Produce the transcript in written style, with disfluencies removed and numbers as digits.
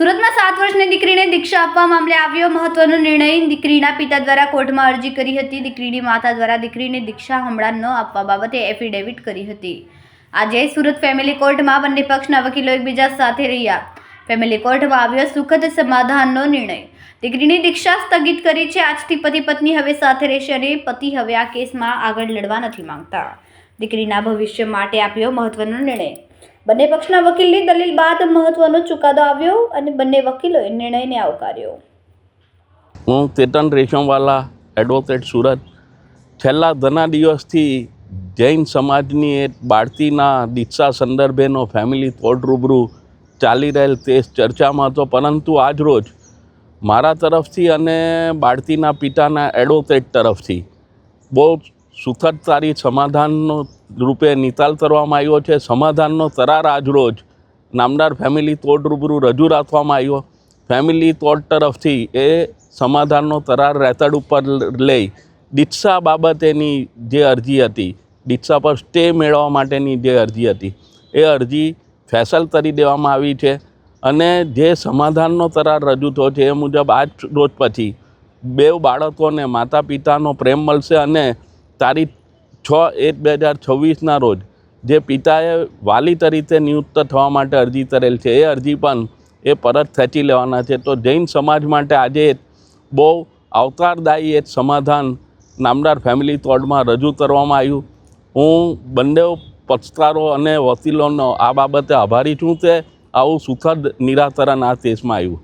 સુરતમાં 7 વર્ષની દીકરીને દીક્ષા આપવા મામલે આવ્યો મહત્વનો નિર્ણય। દીકરીના પિતા દ્વારા કોર્ટમાં અરજી કરી હતી। દીકરીની માતા દ્વારા દીકરીને દીક્ષા હમણાં ન આપવા બાબતે એફિડેવિટ કરી હતી। આજે સુરત ફેમિલી કોર્ટમાં બંને પક્ષના વકીલો એકબીજા સાથે રહ્યા। ફેમિલી કોર્ટમાં આવ્યો સુખદ સમાધાનનો નિર્ણય। દીકરીની દીક્ષા સ્થગિત કરી છે। આજથી પતિ પત્ની હવે સાથે રહેશે અને પતિ હવે આ કેસમાં આગળ લડવા નથી માંગતા। દીકરીના ભવિષ્ય માટે આપ્યો મહત્વનો નિર્ણય। બંને પક્ષના વકીલની દલીલ બાદ મહત્વનો ચુકાદો આવ્યો અને બંને વકીલોએ નિર્ણયને આવકાર્યો। હું કેતન રેશમવાલા એડવોકેટ સુરત છેલ્લા ઘણા દિવસથી જૈન સમાજની એક બાળતીના દીક્ષા સંદર્ભેનો ફેમિલી કોર્ટ રૂબરૂ ચાલી રહેલ કેસ ચર્ચામાં હતો, પરંતુ આજરોજ મારા તરફથી અને બાળતીના પિતાના એડવોકેટ તરફથી બહુ સુખદ સારી સમાધાનનો રૂપે નિકાલ કરવામાં આવ્યો છે। સમાધાનનો કરાર આજરોજ નામદાર ફેમિલી કોર્ટ રૂબરૂ રજૂ રાખવામાં આવ્યો। ફેમિલી કોર્ટ તરફથી એ સમાધાનનો કરાર રેકોર્ડ ઉપર લઈ દીક્ષા બાબતેની જે અરજી હતી, દીક્ષા પર સ્ટે મેળવવા માટેની જે અરજી હતી, એ અરજી ફેસલ કરી દેવામાં આવી છે અને જે સમાધાનનો કરાર રજૂ થયો છે એ મુજબ આજ રોજ પછી બેવ બાળકોને માતા પિતાનો પ્રેમ મળશે અને તારીખ 6/1/2026ના રોજ જે પિતાએ વાલી તરીકે નિયુક્ત થવા માટે અરજી કરેલ છે એ અરજી પણ એ પરત ખેંચી લેવાના છે। તો જૈન સમાજ માટે આજે બહુ આવકારદાયી એક સમાધાન નામદાર ફેમિલી કોર્ટમાં રજૂ કરવામાં આવ્યું। હું બંને પક્ષકારો અને વકીલોનો આ બાબતે આભારી છું કે આવું સુખદ નિરાકરણ આ કેસમાં આવ્યું।